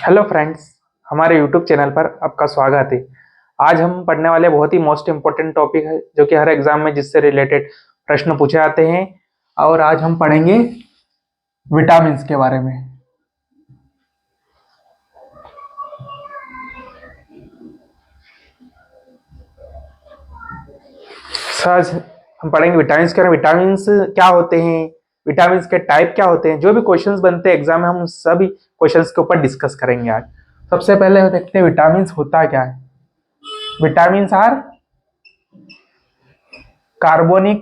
Hello friends, हमारे YouTube channel पर आपका स्वागत है। आज हम पढ़ने वाले बहुत ही मोस्ट इम्पोर्टेंट टॉपिक है जो कि हर एग्जाम में जिससे रिलेटेड प्रश्न पूछे जाते हैं। और आज हम पढ़ेंगे विटामिन्स के बारे में। आज हम पढ़ेंगे विटामिन्स के बारे में। विटामिन्स क्या होते हैं, विटामिन्स के टाइप क्या होते हैं, जो भी क्वेश्चंस बनते हैं एग्जाम में हम सभी क्वेश्चंस के ऊपर डिस्कस करेंगे आज। सबसे पहले देखते हैं विटामिन्स होता क्या है। Vitamins are carbonic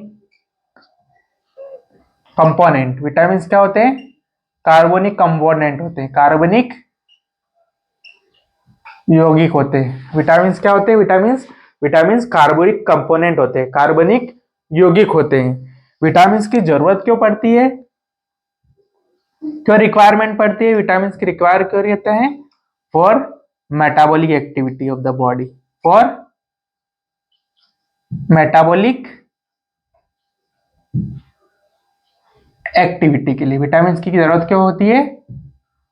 component. Vitamins क्या होते हैं? कार्बोनिक कंपोनेंट होते हैं, कार्बनिक यौगिक होते हैं। विटामिन्स क्या होते हैं? विटामिन्स कार्बोनिक कंपोनेंट होते हैं, कार्बनिक यौगिक होते हैं। विटामिन्स की जरूरत क्यों पड़ती है, क्यों रिक्वायरमेंट पड़ती है? विटामिन्स की रिक्वायर क्यों रहता है? For metabolic activity of the body, for metabolic activity के लिए विटामिन्स की जरूरत क्यों होती है?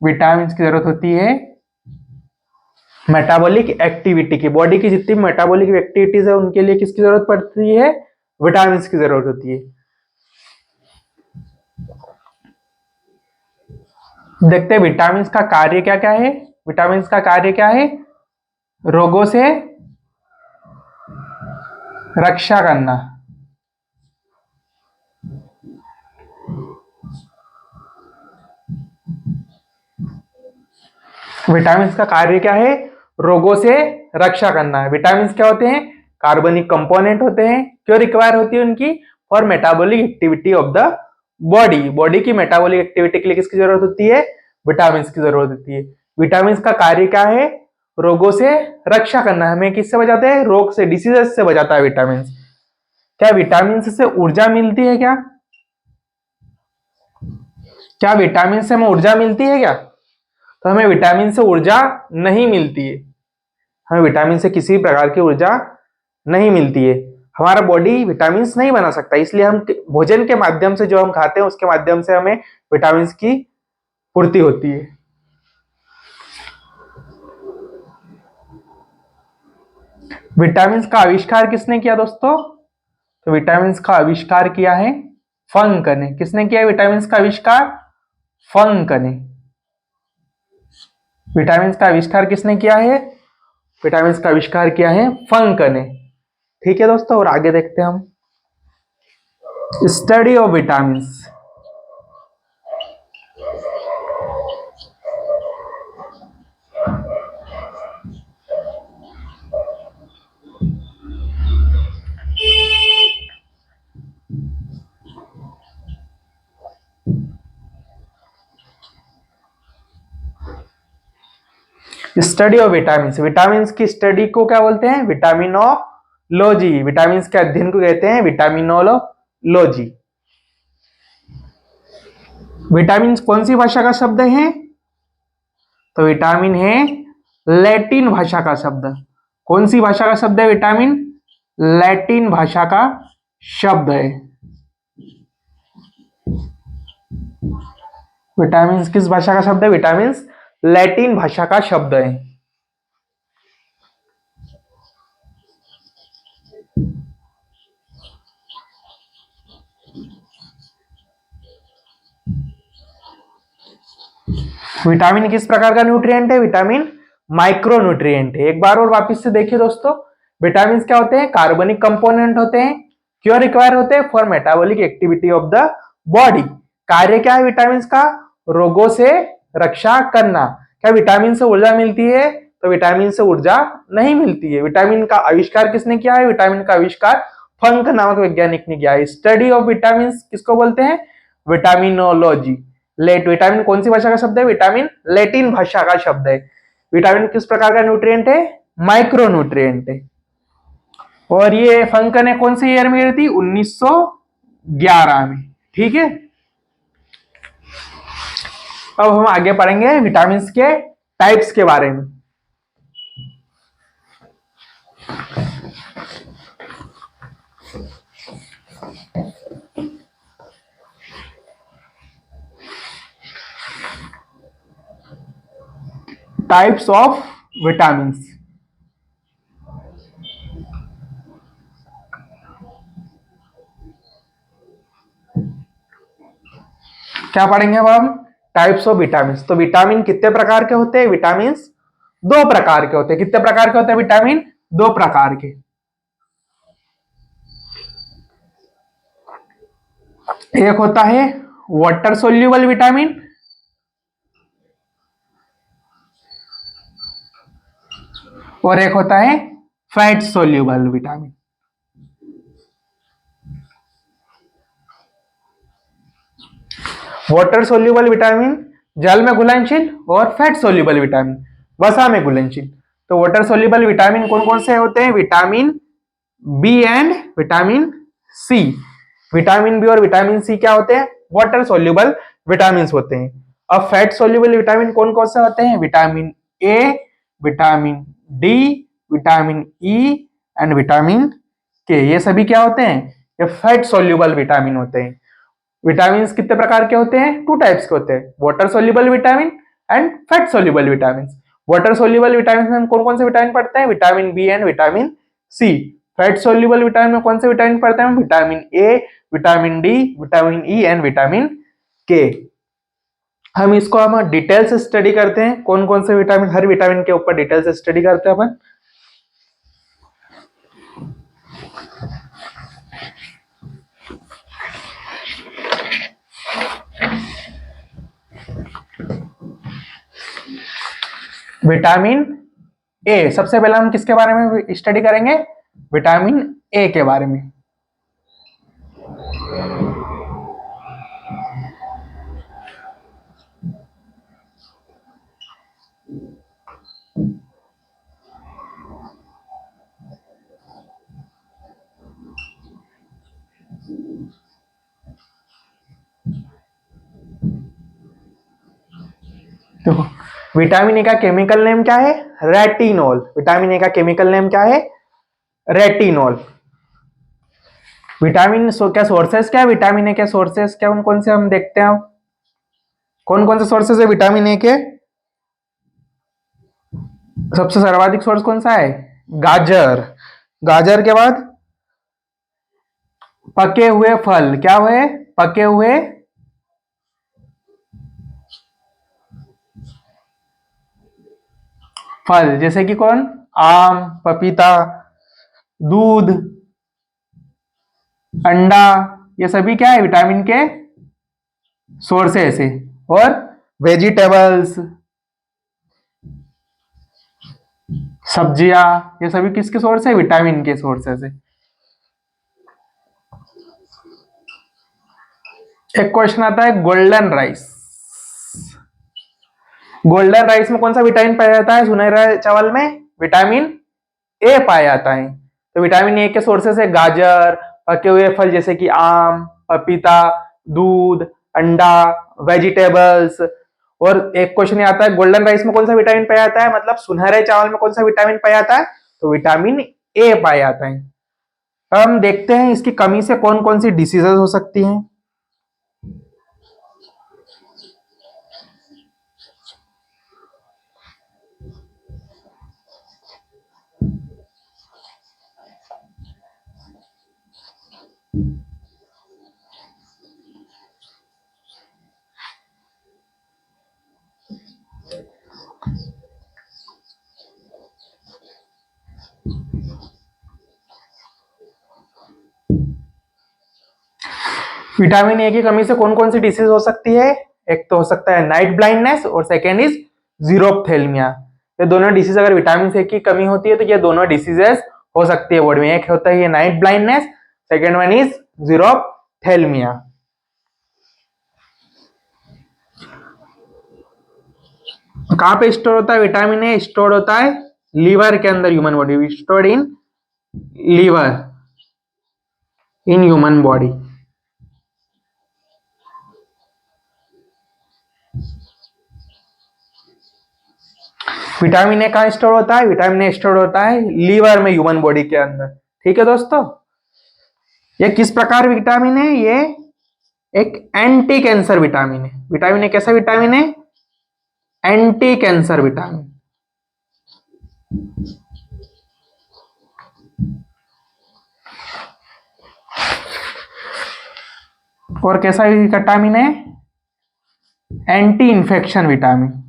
विटामिन्स की जरूरत होती है मेटाबॉलिक एक्टिविटी की, बॉडी की जितनी मेटाबॉलिक एक्टिविटीज है उनके लिए किसकी जरूरत पड़ती है? विटामिन्स की जरूरत होती है। देखते हैं विटामिन्स का कार्य क्या क्या है। विटामिन्स का कार्य क्या है? रोगों से रक्षा करना, विटामिन्स का कार्य क्या है? रोगों से रक्षा करना है। विटामिन्स क्या होते हैं? कार्बनिक कंपोनेंट होते हैं। क्यों रिक्वायर होती है उनकी? For metabolic activity of the body, body की मेटाबॉलिक एक्टिविटी के लिए किसकी जरूरत होती है? विटामिन्स की जरूरत होती है। विटामिन्स का कार्य क्या है? रोगों से रक्षा करना। हमें किससे बचाते हैं? रोग से, डिसीजेस से बचाता है विटामिन्स। क्या विटामिन्स से ऊर्जा मिलती है क्या? क्या विटामिन से हमें ऊर्जा मिलती है क्या? तो हमें विटामिन से ऊर्जा नहीं मिलती है। हमें विटामिन से किसी प्रकार की ऊर्जा नहीं मिलती है। हमारा बॉडी विटामिन नहीं बना सकता, इसलिए हम भोजन के माध्यम से, जो हम खाते हैं उसके माध्यम से हमें विटामिन की पूर्ति होती है। विटामिन का आविष्कार किसने किया दोस्तों? तो विटामिन का आविष्कार किया है फंक ने। किसने किया है विटामिन का आविष्कार? फंक ने। विटामिन का आविष्कार किसने किया है? विटामिन का आविष्कार किया है फंक ने। ठीक है दोस्तों, और आगे देखते हैं हम study of vitamin. Study of vitamin. Vitamin की स्टडी को क्या बोलते हैं? विटामिनोलॉजी। विटामिन के अध्ययन को कहते हैं विटामिनोलॉजी। विटामिन कौन सी भाषा का शब्द है? तो विटामिन है लैटिन भाषा का शब्द। कौन सी भाषा का शब्द है विटामिन? लैटिन भाषा का शब्द है। विटामिन किस भाषा का शब्द है? विटामिन लैटिन भाषा का शब्द है। विटामिन किस प्रकार का न्यूट्रिएंट है? विटामिन माइक्रो न्यूट्रिएंट है। एक बार और वापस से देखिए दोस्तों, विटामिन क्या होते हैं? कार्बनिक कंपोनेंट होते हैं। क्यों रिक्वायर होते हैं? For metabolic activity of the body. कार्य क्या है विटामिन का? रोगों से रक्षा करना। क्या विटामिन से ऊर्जा मिलती है? तो विटामिन से ऊर्जा नहीं मिलती है। विटामिन का आविष्कार किसने किया है? विटामिन का आविष्कार फंक नामक वैज्ञानिक ने किया है। स्टडी ऑफ विटामिन किसको बोलते हैं? विटामिनोलॉजी। विटामिन कौन सी भाषा का शब्द है? विटामिन लैटिन भाषा का शब्द है। विटामिन किस प्रकार का न्यूट्रिएंट है? माइक्रो न्यूट्रिएंट है। और ये फंक ने कौन सी ईयर में गिरी थी? 1911 में। ठीक है, अब हम आगे पढ़ेंगे विटामिन के टाइप्स के बारे में। Types of vitamin. क्या पढ़ेंगे अब हम? Types of vitamin. तो विटामिन कितने प्रकार के होते हैं? विटामिन दो प्रकार के होते हैं। कितने प्रकार के होते हैं विटामिन? दो प्रकार के। एक होता है वाटर सोल्यूबल विटामिन, और एक होता है fat soluble vitamin. Water soluble vitamin जल में घुलनशील, और फैट सोल्यूबल विटामिन वसा में घुलनशील। तो वाटर सोल्यूबल विटामिन कौन कौन से होते हैं? Vitamin B and vitamin C. Vitamin B और विटामिन सी क्या होते हैं? वाटर सोल्यूबल विटामिन होते हैं। अब फैट सोल्यूबल विटामिन कौन कौन से होते हैं? Vitamin A, vitamin D, vitamin E and vitamin के। ये सभी क्या होते हैं? ये फैट सोल्यूबल विटामिन होते हैं। विटामिन कितने प्रकार के होते हैं? टू टाइप्स के होते हैं, water soluble vitamin and fat soluble vitamin. Water soluble vitamin में कौन कौन से विटामिन पड़ते हैं? Vitamin B and vitamin C. Fat soluble vitamin में कौन से विटामिन पड़ते हैं? Vitamin A, vitamin D, vitamin E and vitamin K. हम इसको हम डिटेल से स्टडी करते हैं, कौन कौन से विटामिन, हर विटामिन के ऊपर डिटेल से स्टडी करते हैं अपन। विटामिन ए, सबसे पहले हम किसके बारे में स्टडी करेंगे? विटामिन ए के बारे में। तो विटामिन ए का केमिकल नेम क्या है? रेटिनॉल। विटामिन ए का केमिकल नेम क्या है? रेटिनॉल। विटामिन क्या सोर्सेस क्या है? विटामिन ए के सोर्सेस क्या कौन कौन से हम देखते हैं? कौन कौन से सोर्सेस है विटामिन ए के? सबसे सर्वाधिक सोर्स कौन सा है? गाजर। गाजर के बाद पके हुए फल। क्या हुए? पके हुए फल, जैसे कि कौन? आम, पपीता, दूध, अंडा। ये सभी क्या है? विटामिन के सोर्सेस है। और वेजिटेबल्स, सब्जियां, ये सभी किसके सोर्स है? विटामिन के सोर्सेस है। एक क्वेश्चन आता है गोल्डन राइस। गोल्डन राइस में कौन सा विटामिन पाया जाता है? सुनहरे चावल में विटामिन ए पाया जाता है। तो विटामिन ए के सोर्सेस है गाजर, पके हुए फल जैसे कि आम, पपीता, दूध, अंडा, वेजिटेबल्स। और एक क्वेश्चन आता है गोल्डन राइस में कौन सा विटामिन पाया जाता है? मतलब सुनहरे चावल में कौन सा विटामिन पाया जाता है? तो विटामिन ए पाया जाता है। हम देखते हैं इसकी कमी से कौन कौन सी डिसीजेस हो सकती हैं। विटामिन ए की कमी से कौन कौन सी डिसीज हो सकती है? एक तो हो सकता है नाइट ब्लाइंडनेस, और सेकेंड इज जीरोप्थेल्मिया। ये दोनों डिसीज अगर विटामिन ए की कमी होती है तो ये दोनों डिसीजेस हो सकती है बॉडी में। एक होता है ये night blindness, second one is xerophthalmia. कहां पे स्टोर होता है विटामिन ए? स्टोर होता है लीवर के अंदर, human body stored in liver, in human body. Vitamin A कहां स्टोर होता है? विटामिन ए स्टोर होता है लीवर में, ह्यूमन बॉडी के अंदर। ठीक है दोस्तों, ये किस प्रकार विटामिन है? ये एक एंटी कैंसर विटामिन है। विटामिन ए कैसा विटामिन है? Anti cancer vitamin. और कैसा विटामिन है? Anti infection vitamin.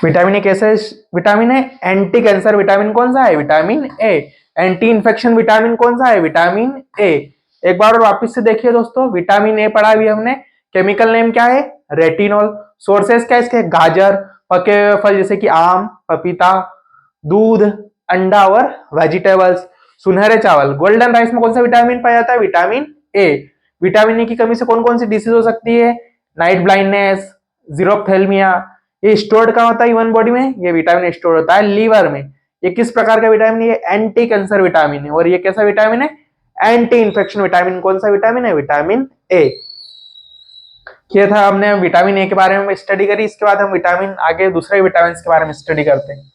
Vitamin A कैसे विटामिन है? एंटी कैंसर विटामिन कौन सा है? Vitamin A. Anti infection vitamin कौन सा है? Vitamin A. एक बार और वापस से देखिए दोस्तों, विटामिन ए पढ़ा अभी हमने। केमिकल नेम क्या है? रेटिनॉल। सोर्सेस क्या है इसके? गाजर, पके हुए फल जैसे कि आम, पपीता, दूध, अंडा और वेजिटेबल्स। सुनहरे चावल, गोल्डन राइस में कौन सा विटामिन पाया जाता है? Vitamin A. विटामिन ए की कमी से कौन कौन सी डिसीज हो सकती है? Night blindness, xerophthalmia. ये स्टोर्ड कहाँ होता है ह्यूमन बॉडी में? ये विटामिन स्टोर होता है लीवर में। ये किस प्रकार का विटामिन है? ये एंटी कैंसर विटामिन है। और ये कैसा विटामिन है? Anti infection vitamin. कौन सा विटामिन है? Vitamin A. ये था, हमने विटामिन ए के बारे में स्टडी करी। इसके बाद हम विटामिन आगे दूसरे विटामिन के बारे में स्टडी करते हैं।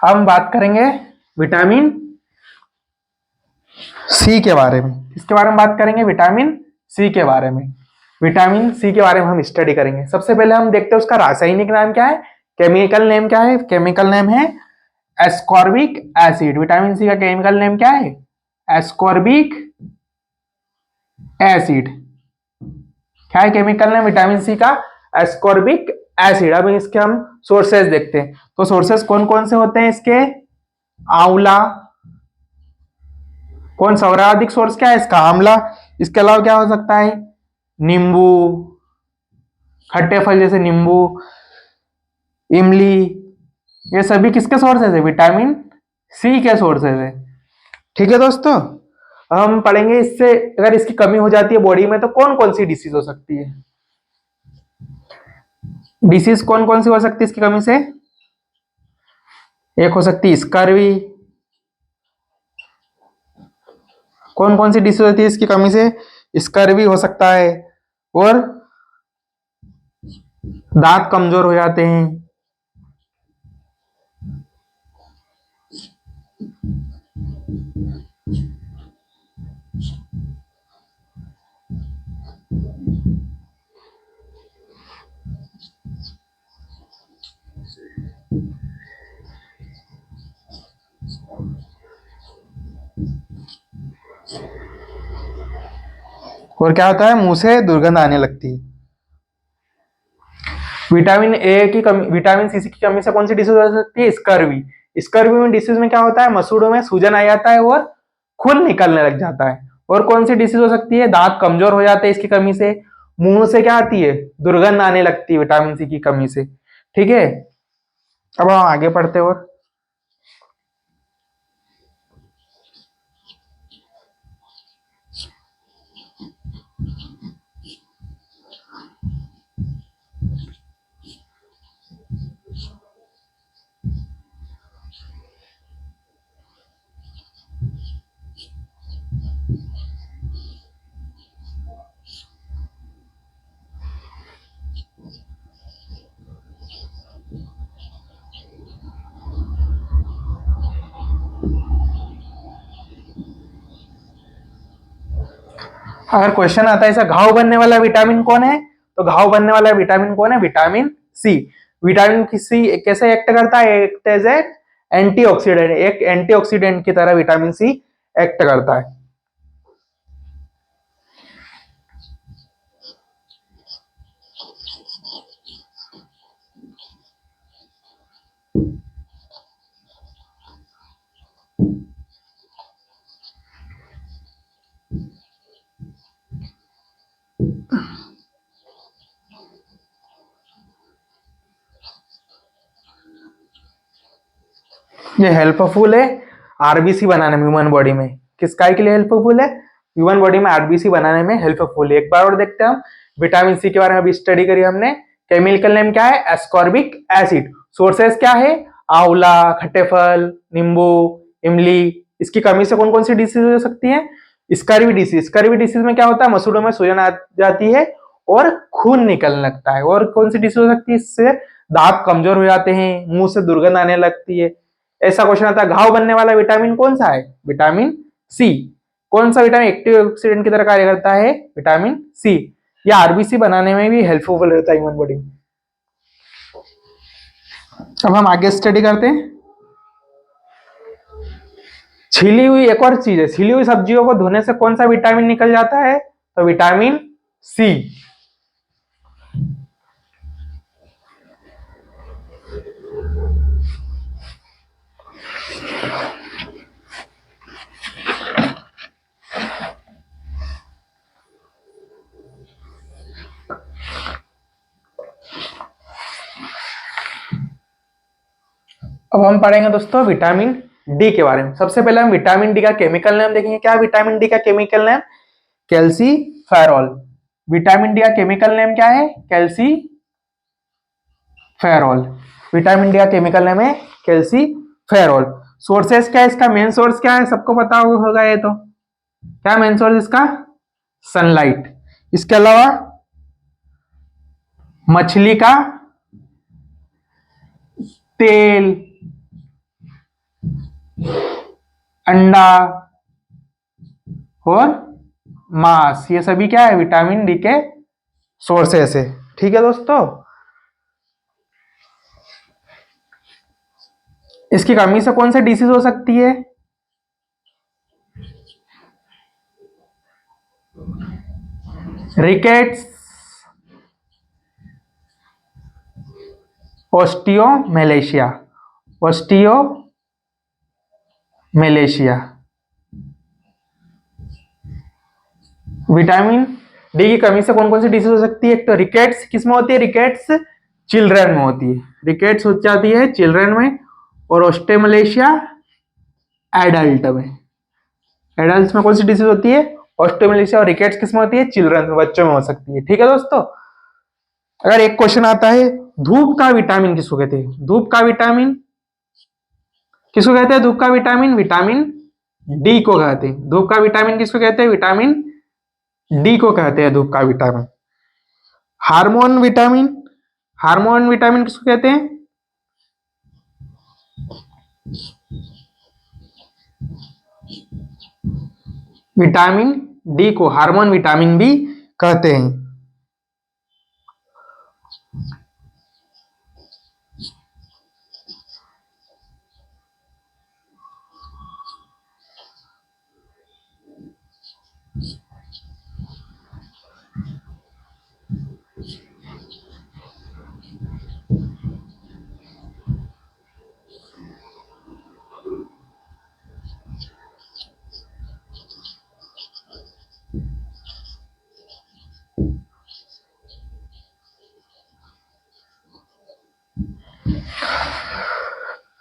हम बात करेंगे विटामिन सी के बारे में। इसके बारे में बात करेंगे विटामिन सी के बारे में। विटामिन सी के बारे में हम स्टडी करेंगे। सबसे पहले हम देखते हैं उसका रासायनिक नाम क्या है, केमिकल नेम क्या है। केमिकल नेम है एस्कॉर्बिक एसिड। विटामिन सी का केमिकल नेम क्या है? Ascorbic acid. क्या है केमिकल नेम विटामिन सी का? Ascorbic acid. अब इसके हम सोर्सेज देखते हैं। तो सोर्सेज कौन कौन से होते हैं इसके? आंवला। कौन सा सर्वाधिक सोर्स क्या है इसका? आंवला। इसके अलावा क्या हो सकता है? नींबू, खट्टे फल जैसे नींबू, इमली। ये सभी किसके सोर्सेज है? विटामिन सी के सोर्सेज है। ठीक है दोस्तों, हम पढ़ेंगे इससे अगर इसकी कमी हो जाती है बॉडी में तो कौन कौन सी डिसीज हो सकती है। डिसीज कौन कौन सी हो सकती है इसकी कमी से? एक हो सकती है स्कर्वी। कौन कौन सी डिसीज होती है इसकी कमी से? स्कर्वी हो सकता है, और दांत कमजोर हो जाते हैं। और क्या होता है? मुंह से दुर्गंध आने लगती है। विटामिन ए की कमी, विटामिन सी की कमी से कौन सी डिसीज हो सकती है? स्कर्वी। स्कर्वी में डिसीज में क्या होता है? मसूड़ों में सूजन आ जाता है और खून निकलने लग जाता है। और कौन सी डिसीज हो सकती है? दांत कमजोर हो जाते हैं इसकी कमी से। मुंह से क्या आती है? दुर्गंध आने लगती है विटामिन सी की कमी से। ठीक है, अब हम आगे पढ़ते और अगर क्वेश्चन आता है ऐसा, घाव बनने वाला विटामिन कौन है? तो घाव बनने वाला विटामिन कौन है? Vitamin C. विटामिन सी कैसे एक्ट करता है? Act as a antioxidant. एक एंटीऑक्सीडेंट की तरह विटामिन सी एक्ट करता है। ये हेल्पफुल है आरबीसी बनाने में ह्यूमन बॉडी में। किस काय के लिए हेल्पफुल है? ह्यूमन बॉडी में आरबीसी बनाने में हेल्पफुल है। एक बार और देखते हैं हम विटामिन सी के बारे में। अभी स्टडी करी हमने। केमिकल नेम क्या है? Ascorbic acid. सोर्सेस क्या है? आंवला, खट्टे फल, नींबू, इमली, इसकी कमी से कौन कौन सी डिसीज हो सकती है? Scurvy disease. स्कर्वी डिसीज में क्या होता है? मसूड़ों में सूजन आ जाती है और खून निकलने लगता है। और कौन सी डिसीज हो सकती है इससे? दांत कमजोर हो जाते हैं, मुंह से दुर्गंध आने लगती है। ऐसा क्वेश्चन आता है, घाव बनने वाला विटामिन कौन सा है? Vitamin C. कौन सा विटामिन एक्टिव ऑक्सीडेंट की तरह कार्य करता है? Vitamin C. यह आरबीसी बनाने में भी हेल्पफुल रहता है ह्यूमन बॉडी। अब हम आगे स्टडी करते हैं। छीली हुई एक और चीज है, छीली हुई सब्जियों को धोने से कौन सा विटामिन निकल जाता है? तो विटामिन सी। अब हम पढ़ेंगे दोस्तों विटामिन डी के बारे में। सबसे पहले हम विटामिन डी का केमिकल नेम देखेंगे। क्या विटामिन डी का chemical name? Calciferol. Vitamin D का केमिकल नेम क्या है? कैल्सीफेरॉल। विटामिन डी का केमिकल नेम है कैल्सीफेरॉल। सोर्सेस क्या है इसका? मेन सोर्स क्या है? सबको पता होगा ये तो। क्या मेन सोर्स इसका? सनलाइट। इसके अलावा मछली का तेल, अंडा और मांस, ये सभी क्या है? विटामिन डी के सोर्सेस है। ठीक है दोस्तों। इसकी कमी से कौन सी डिसीज हो सकती है? Rickets, osteomalacia. Osteomalacia. Vitamin D की कमी से कौन कौन सी डिसीज हो सकती है? एक तो रिकेट्स किसमें होती है? रिकेट्स चिल्ड्रन में होती है। रिकेट्स हो जाती है चिल्ड्रन में। और ऑस्टियोमेलेशिया एडल्ट में। एडल्ट में कौन सी डिसीज होती है? ऑस्टियोमेलेशिया। और रिकेट्स किसमें होती है? चिल्ड्रन में, बच्चों में हो सकती है। ठीक है दोस्तों। अगर एक क्वेश्चन आता है, धूप का विटामिन किसको कहते हैं? धूप का विटामिन किसको कहते हैं? धूप का विटामिन विटामिन डी को कहते हैं। धूप का विटामिन किसको कहते हैं? विटामिन डी को कहते हैं धूप का vitamin. Hormone vitamin, hormone vitamin किसको कहते हैं? विटामिन डी को हार्मोन विटामिन भी कहते हैं।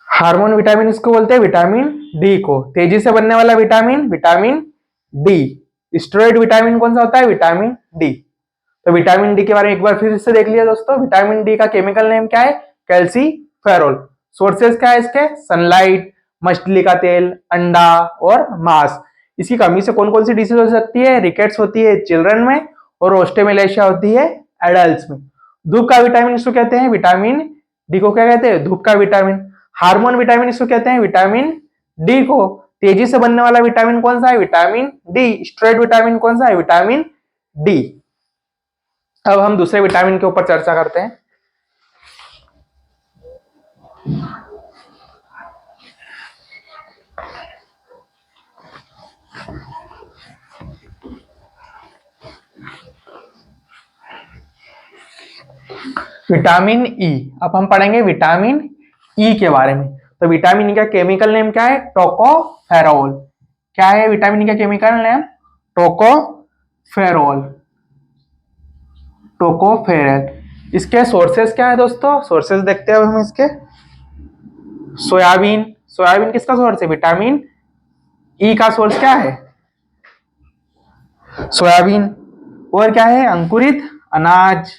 हार्मोन विटामिन इसको बोलते हैं विटामिन डी को। तेजी से बनने वाला vitamin vitamin D. Steroid vitamin कौन सा होता है? Vitamin D. तो विटामिन डी के बारे में एक बार फिर से देख लिया दोस्तों। विटामिन डी का केमिकल नेम क्या है? कैल्सीफेरॉल। सोर्सेस क्या है इसके? सनलाइट, मछली का तेल, अंडा और मांस। इसकी कमी से कौन कौन सी डिसीज हो सकती है? रिकेट्स होती है चिल्ड्रन में और ऑस्टियोमेलेशिया होती है एडल्ट्स में। धूप का विटामिन इसको कहते हैं विटामिन डी को क्या कहते हैं? धूप का विटामिन। हार्मोन विटामिन इसको कहते हैं विटामिन डी को। तेजी से बनने वाला विटामिन कौन सा है? Vitamin D. स्टेरॉइड विटामिन कौन सा है? Vitamin D. अब हम दूसरे विटामिन के ऊपर चर्चा करते हैं। Vitamin E. अब हम पढ़ेंगे विटामिन ई के बारे में। तो विटामिन ई का केमिकल नेम क्या है? टोकोफेरॉल। क्या है विटामिन ई का केमिकल नेम? टोकोफेरॉल। टोकोफेरल। इसके सोर्सेस क्या है दोस्तों? सोर्सेस देखते हैं अब हम इसके। सोयाबीन। सोयाबीन किसका सोर्स है? विटामिन ई का सोर्स क्या है? सोयाबीन। और क्या है? अंकुरित अनाज।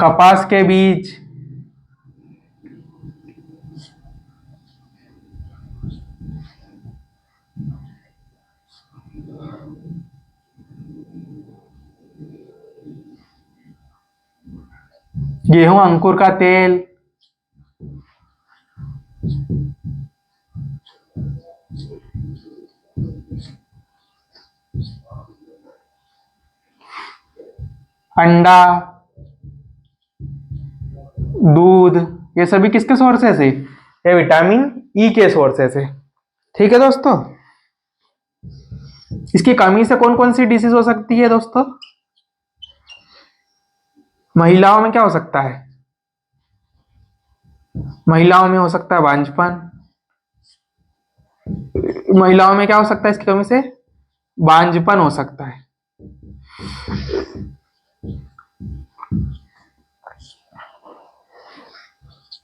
कपास के बीज, गेहूं अंकुर का तेल, अंडा, दूध, ये सभी किसके सोर्सेस है? ये विटामिन ई के सोर्सेस है। ठीक है दोस्तों। इसकी कमी से कौन कौन सी डिसीज हो सकती है दोस्तों? महिलाओं में क्या हो सकता है? महिलाओं में हो सकता है बांझपन। महिलाओं में क्या हो सकता है इसकी कमी से? बांझपन हो सकता है।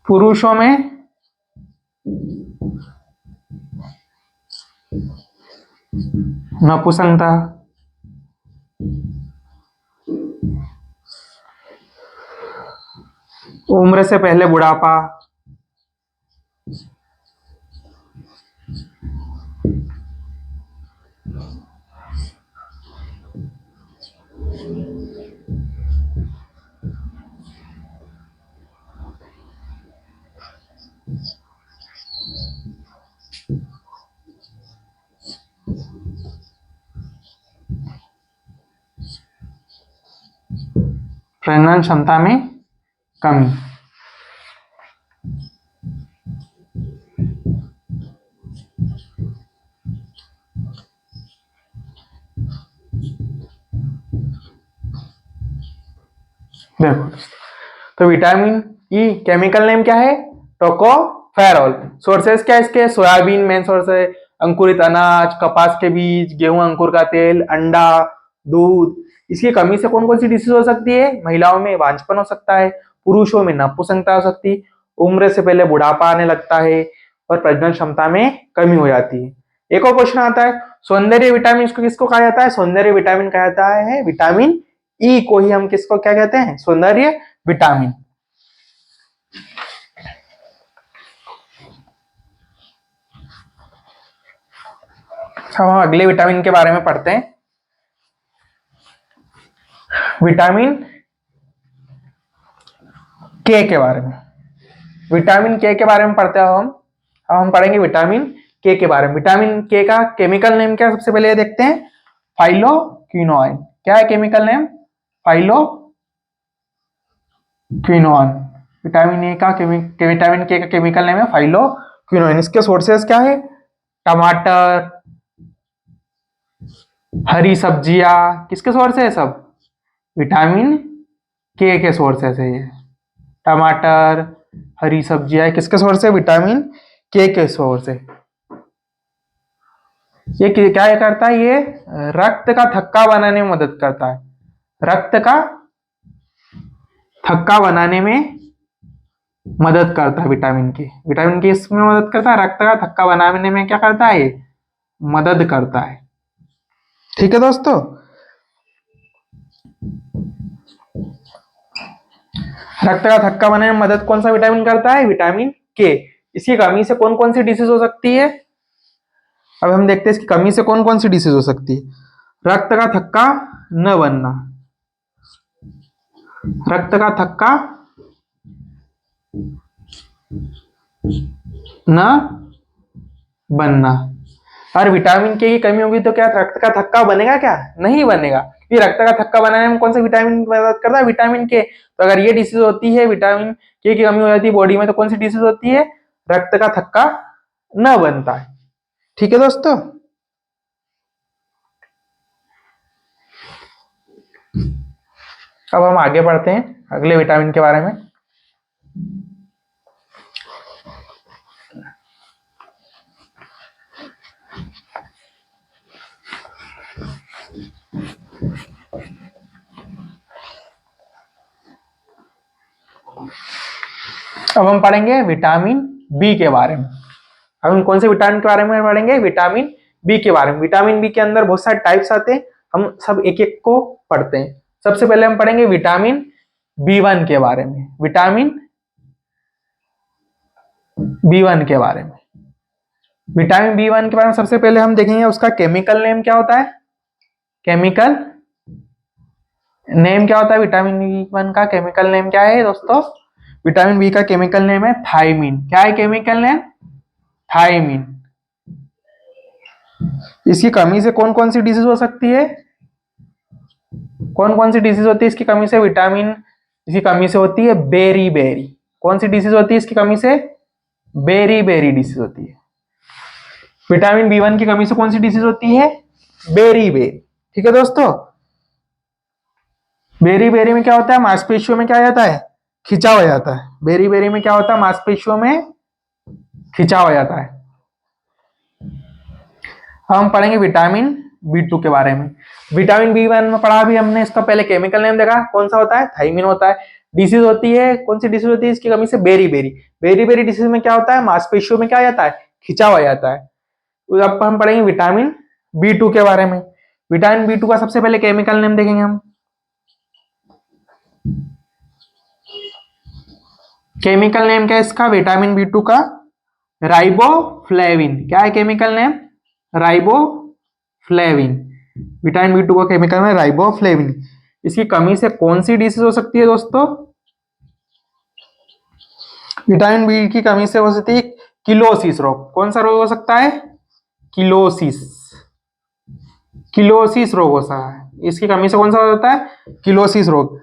पुरुषों में नपुंसकता। उम्र से पहले बुढ़ापा। प्रजनन क्षमता में कमी। देखो तो विटामिन ई केमिकल नेम क्या है? टोकोफेरॉल। सोर्सेस क्या है इसके? सोयाबीन मेन सोर्स है, अंकुरित अनाज, कपास के बीज, गेहूं अंकुर का तेल, अंडा, दूध। इसकी कमी से कौन कौन सी डिसीज हो सकती है? महिलाओं में बांझपन हो सकता है, पुरुषों में नपुंसकता हो सकती है, उम्र से पहले बुढ़ापा आने लगता है और प्रजनन क्षमता में कमी हो जाती है। एक और क्वेश्चन आता है, सौंदर्य विटामिन इसको किसको कहा जाता है? सौंदर्य विटामिन कहा जाता है विटामिन ई को ही हम किसको क्या कहते हैं? सौंदर्य विटामिन। अब हम अगले विटामिन के बारे में पढ़ते हैं। विटामिन के बारे में। विटामिन के बारे में पढ़ते हैं हम। अब हम पढ़ेंगे विटामिन के बारे में। विटामिन के का केमिकल नेम क्या है? सबसे पहले देखते हैं, फाइलोक्विनोन। क्या है chemical name? Phylloquinone. Vitamin A का विटामिन के का केमिकल नेम है फाइलोक्विनोन। इसके सोर्सेस क्या है? टमाटर, हरी सब्जियां, किसके सोर्स है? सब विटामिन के सोर्सेस है ये। टमाटर, हरी सब्जियां किसके सोर्स है? विटामिन के सोर्स है। ये क्या करता है? ये रक्त का थक्का बनाने में मदद करता है। रक्त का थक्का बनाने में मदद करता है विटामिन के। विटामिन के इसमें मदद करता है, रक्त का थक्का बनाने में क्या करता है? ये मदद करता है। ठीक है दोस्तों। रक्त का थक्का बनाने में मदद कौन सा विटामिन करता है? विटामिन के। इसकी कमी से कौन कौन सी डिसीज हो सकती है? अब हम देखते हैं इसकी कमी से कौन कौन सी डिसीज हो सकती है। रक्त का थक्का न बनना, रक्त का थक्का न बनना। और विटामिन के की कमी होगी तो क्या रक्त का थक्का बनेगा? क्या नहीं बनेगा। ये रक्त का थक्का बनाने में कौन सा विटामिन मदद करता है? विटामिन के। तो अगर ये डिसीज होती है, विटामिन के की कमी हो जाती है बॉडी में, तो कौन सी डिसीज होती है? रक्त का थक्का न बनता है। ठीक है दोस्तों। अब हम आगे बढ़ते हैं अगले विटामिन के बारे में। अब हम पढ़ेंगे विटामिन बी के बारे में। अब हम कौन से विटामिन के बारे में पढ़ेंगे? विटामिन बी के बारे में। विटामिन बी के अंदर बहुत सारे टाइप्स आते हैं, हम सब एक एक को पढ़ते हैं। सबसे पहले हम पढ़ेंगे विटामिन B1 के बारे में, विटामिन B1 के बारे में। विटामिन B1 के बारे में सबसे पहले हम देखेंगे उसका केमिकल नेम क्या होता है। केमिकल नेम क्या होता है विटामिन B1 का? केमिकल नेम क्या है दोस्तों? विटामिन बी का केमिकल नेम है थायमीन। क्या है केमिकल नेम? थायमीन। इसकी कमी से कौन कौन सी डिजीज हो सकती है? कौन कौन सी डिजीज होती है इसकी कमी से? विटामिन इसकी कमी से होती है बेरी बेरी। कौन सी डिजीज होती है इसकी कमी से? बेरी बेरी डिजीज होती है। विटामिन B1 की कमी से कौन सी डिजीज होती है? Beriberi. ठीक है दोस्तों, बेरी बेरी में क्या होता है? मांसपेशियों में क्या जाता है? खिंचाव हो जाता है। बेरी बेरी में क्या होता है? मांसपेशियों में खिंचाव हो जाता है। हम पढ़ेंगे विटामिन B2 के बारे में। विटामिन B1 में पढ़ा भी हमने, इसका पहले केमिकल नेम देखा, कौन सा होता है? थायमीन होता है। डिसीज होती है, कौन सी डिसीज होती है इसकी कमी से? Berry berry. Berry berry disease में क्या होता है? मांसपेशियों में क्या आ जाता है? खिंचाव आ जाता है। अब हम पढ़ेंगे विटामिन B2 के बारे में। विटामिन B2 का सबसे पहले केमिकल नेम देखेंगे हम। केमिकल नेम क्या है इसका? विटामिन B2 का राइबोफ्लेविन। क्या है chemical name? Riboflavin. Vitamin B2 का केमिकल में राइबोफ्लेविन। इसकी कमी से कौन सी डिसीज हो सकती है दोस्तों? विटामिन बी की कमी से हो सकती है किलोसिस रोग। कौन सा रोग हो सकता है? किलोसिस। किलोसिस रोग हो सकता है। इसकी कमी से कौन सा होता है? किलोसिस रोग।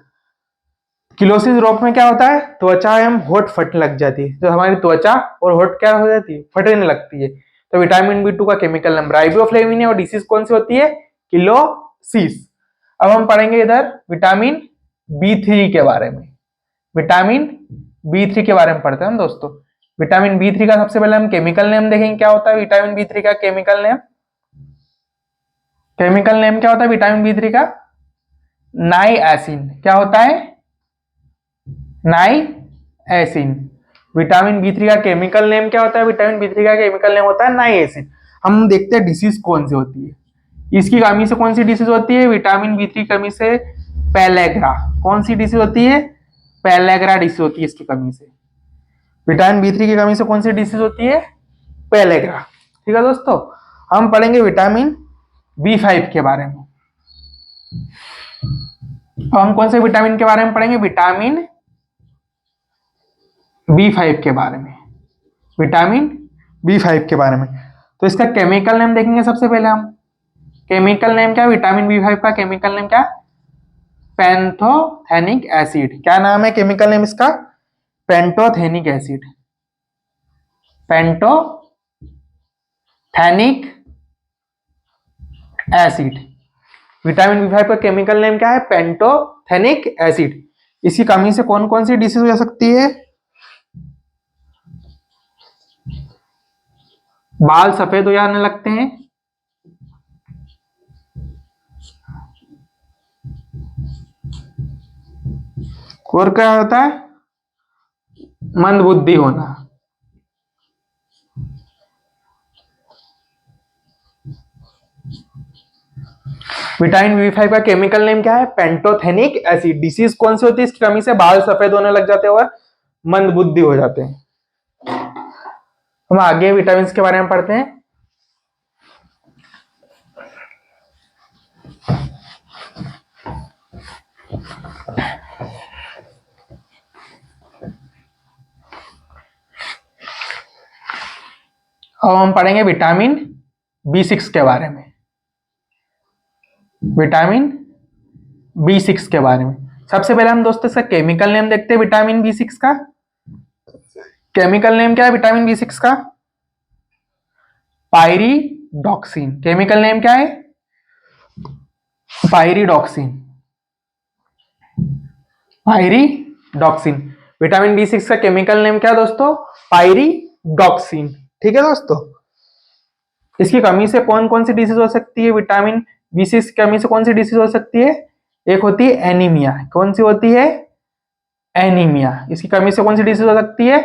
किलोसिस रोग में क्या होता है? त्वचा एवं होठ फटने लग जाती है। तो हमारी त्वचा और होठ क्या हो जाती है? फटने लगती है। तो विटामिन B2 का केमिकल नाम राइबोफ्लेविन है और डिसीज कौन सी होती है? किलोसिस। अब हम पढ़ेंगे इधर विटामिन B3 के बारे में। विटामिन B3 के बारे में पढ़ते हैं हम दोस्तों। विटामिन B3 का सबसे पहले हम केमिकल नेम देखेंगे। क्या होता है विटामिन B3 का केमिकल नेम? केमिकल नेम क्या होता है विटामिन B3 का? नाइएसिन। क्या होता है? नाइएसिन। विटामिन B3 का केमिकल नेम क्या होता है? विटामिन B3 का केमिकल नेम होता है नाइएसिन। हम देखते हैं डिसीज कौन सी होती है। इसकी कमी से कौन सी डिसीज होती है? विटामिन B3 कमी से पेलेग्रा। कौन सी डिसीज होती है? पेलेग्रा डिसीज होती है इसकी कमी से। विटामिन B3 की कमी से कौन सी डिसीज होती है? पेलेग्रा। ठीक है दोस्तों, हम पढ़ेंगे विटामिन B5 के बारे में। हम कौन से विटामिन के बारे में पढ़ेंगे? विटामिन B5 के बारे में। विटामिन B5 के बारे में। तो इसका केमिकल नेम देखेंगे सबसे पहले हम। केमिकल नेम क्या? विटामिन B5 का केमिकल नेम क्या? पैंथोथेनिक एसिड। क्या नाम है केमिकल नेम इसका? पैंथोथेनिक एसिड। पैंथोथेनिक एसिड। विटामिन B5 का केमिकल नेम क्या है? पैंथोथेनिक एसिड। इसकी कमी से कौन कौन सी डिसीज हो सकती है? बाल सफेद हो जाने लगते हैं, और क्या होता है? मंदबुद्धि होना। विटामिन B5 का केमिकल नेम क्या है? पैंथोथेनिक एसिड। डिसीज कौन सी होती है इसकी कमी से? बाल सफेद होने लग जाते हैं और मंदबुद्धि हो जाते हैं। हम आगे विटामिन के बारे में पढ़ते हैं। अब हम पढ़ेंगे विटामिन B6 के बारे में। विटामिन B6 के बारे में सबसे पहले हम दोस्तों इसका केमिकल नेम देखते हैं। विटामिन B6 का केमिकल नेम क्या है? विटामिन B6 का पायरिडॉक्सिन। केमिकल नेम क्या है? पायरिडॉक्सिन। पायरिडॉक्सिन। विटामिन B6 का केमिकल नेम क्या है दोस्तों? पायरिडॉक्सिन। ठीक है दोस्तों, इसकी कमी से कौन कौन सी डिसीज हो सकती है? विटामिन B6 की कमी से कौन सी डिसीज हो सकती है? एक होती है एनीमिया। कौन सी होती है? एनीमिया। इसकी कमी से कौन सी डिसीज हो सकती है?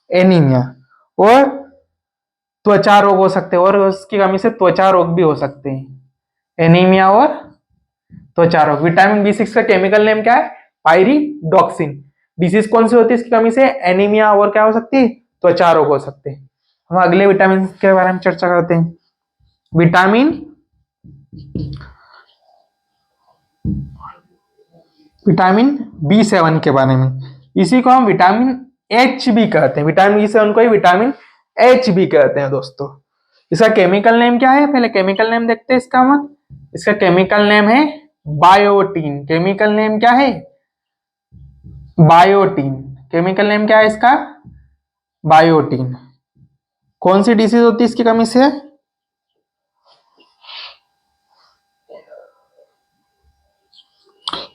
एनीमिया। और त्वचा रोग हो सकते हैं, और उसकी कमी से त्वचा रोग भी हो सकते हैं। एनीमिया और त्वचा रोग। विटामिन B6 का केमिकल नेम क्या है? पायरिडॉक्सिन। डिसीज कौन सी होती है इसकी कमी से? एनीमिया, और क्या हो सकती है? त्वचा रोग हो सकते हैं। हम अगले विटामिन के बारे में चर्चा करते हैं। विटामिन B7 के बारे में। इसी को हम विटामिन H भी कहते हैं। विटामिन B7 को ही विटामिन H भी कहते हैं दोस्तों। इसका केमिकल नेम क्या है? पहले केमिकल नेम देखते हैं इसका हम। इसका केमिकल नेम है बायोटीन। केमिकल नेम क्या है? बायोटीन। केमिकल नेम क्या है इसका? बायोटीन। कौन सी डिसीज होती है इसकी कमी से?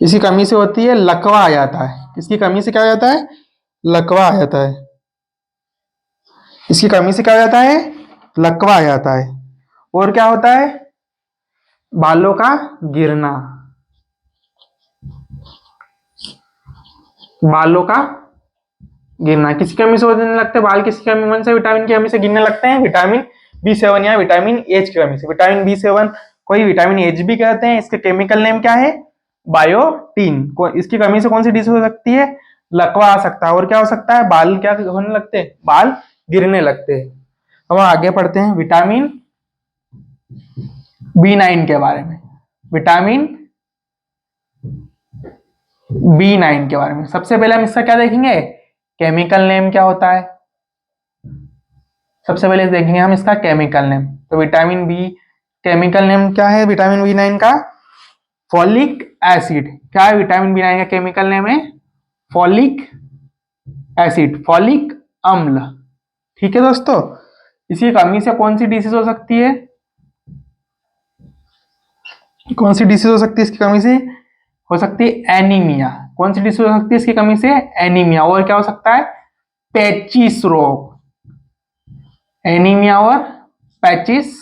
इसकी कमी से होती है लकवा आ जाता है। इसकी कमी से क्या हो जाता है? लकवा आ जाता है। इसकी कमी से क्या हो जाता है? लकवा आ जाता है। और क्या होता है? बालों का गिरना। बालों का गिरना किसी कमी से होने लगते हैं बाल। किसी कमी मन से विटामिन की कमी से गिरने लगते हैं? विटामिन B7 या विटामिन H की कमी से। विटामिन B7 को ही विटामिन H भी कहते हैं। इसका केमिकल नेम क्या है? बायोटीन। इसकी कमी से कौन सी डिसीज हो सकती है? लकवा आ सकता है। और क्या हो सकता है? बाल क्या होने लगते हैं? बाल गिरने लगते हैं। अब आगे पढ़ते हैं विटामिन B9 के बारे में। विटामिन B9 के बारे में सबसे पहले हम इसका क्या देखेंगे? केमिकल नेम क्या होता है? सबसे पहले देखेंगे हम इसका केमिकल नेम। तो विटामिन बी केमिकल नेम क्या है विटामिन B9 का? Folic acid. क्या है विटामिन B9 का केमिकल नेम है? फॉलिक एसिड, फॉलिक अम्ल। ठीक है दोस्तों। इसी कमी से कौन सी डिसीज हो सकती है? कौन सी डिसीज हो सकती है इसकी कमी से? हो सकती है एनीमिया। कौन सी डिसीज हो सकती है इसकी कमी से? एनीमिया। और क्या हो सकता है? पैचिस रोग। एनीमिया और पैचिस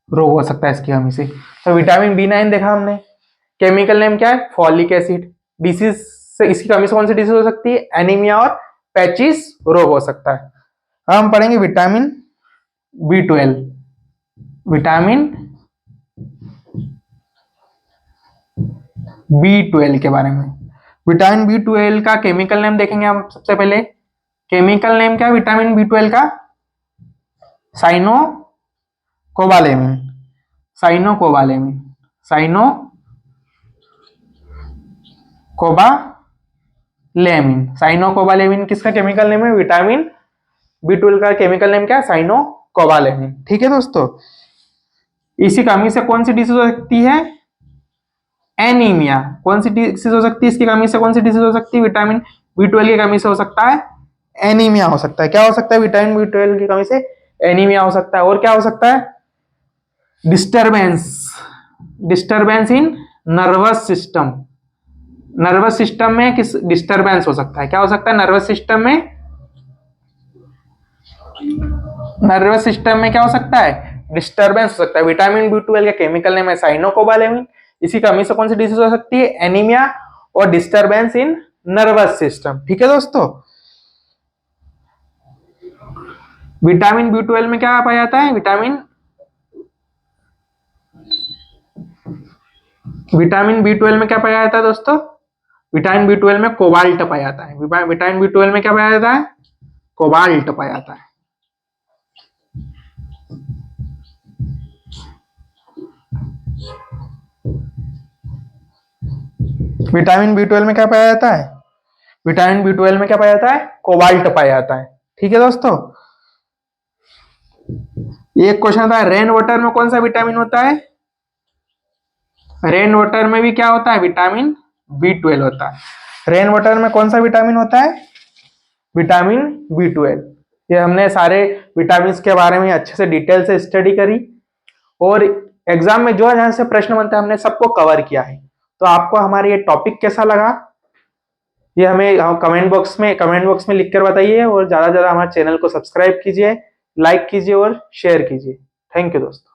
रोग हो सकता है इसकी कमी से। तो विटामिन B9 देखा हमने। केमिकल नेम क्या है? Folic acid. डिसीज से इसकी कमी से कौन सी डिसीज हो सकती है? एनीमिया और पैचिस रोग हो सकता है। अब हम पढ़ेंगे विटामिन B12। विटामिन B12 के बारे में। विटामिन B12 का केमिकल नेम देखेंगे हम सबसे पहले। केमिकल नेम क्या है विटामिन B12 का? साइनोकोबालेमिन। साइनोकोबालेमिन। साइनोकोबालेमिन। साइनोकोबालेमिन किसका केमिकल नेम है? विटामिन B12 का केमिकल नेम क्या है? साइनोकोबालेमिन। ठीक है दोस्तों। इसी कमी से कौन सी डिसीज हो सकती है? एनीमिया। कौन सी डिसीज हो सकती है इसकी कमी से? कौन सी डिसीज हो सकती है? विटामिन B12 की कमी से हो सकता है एनीमिया हो सकता है। क्या हो सकता है विटामिन B12 की कमी से? एनीमिया हो सकता है। और क्या हो सकता है? डिस्टरबेंस। डिस्टरबेंस इन नर्वस सिस्टम। नर्वस सिस्टम में किस डिस्टरबेंस हो सकता है? क्या हो सकता है नर्वस सिस्टम में? नर्वस सिस्टम में क्या हो सकता है? डिस्टरबेंस हो सकता है। विटामिन B12 का केमिकल नेम है साइनोकोबालेमिन। इसी कमी से कौन सी डिसीज हो सकती है? एनीमिया और डिस्टरबेंस इन नर्वस सिस्टम। ठीक है दोस्तों। विटामिन B12 में क्या पाया जाता है? विटामिन B12 में क्या पाया जाता है दोस्तों? विटामिन B12 में कोबाल्ट पाया जाता है। विटामिन B12 में क्या पाया जाता है? कोबाल्ट पाया जाता है। विटामिन B12 में क्या पाया जाता है? विटामिन B12 में क्या पाया जाता है? कोबाल्ट पाया जाता है। ठीक है दोस्तों। एक क्वेश्चन आता है रेन वाटर में कौन सा विटामिन होता है? रेन वाटर में भी क्या होता है? विटामिन B12 होता है। रेन वाटर में कौन सा विटामिन होता है? Vitamin B12। ये हमने सारे विटामिन के बारे में अच्छे से डिटेल से स्टडी करी और एग्जाम में जो जहां से प्रश्न बनता है हमने सबको कवर किया है। तो आपको हमारा ये टॉपिक कैसा लगा ये हमें कमेंट बॉक्स में लिखकर बताइए और ज्यादा से ज्यादा हमारे चैनल को सब्सक्राइब कीजिए, लाइक कीजिए और शेयर कीजिए। थैंक यू दोस्तों।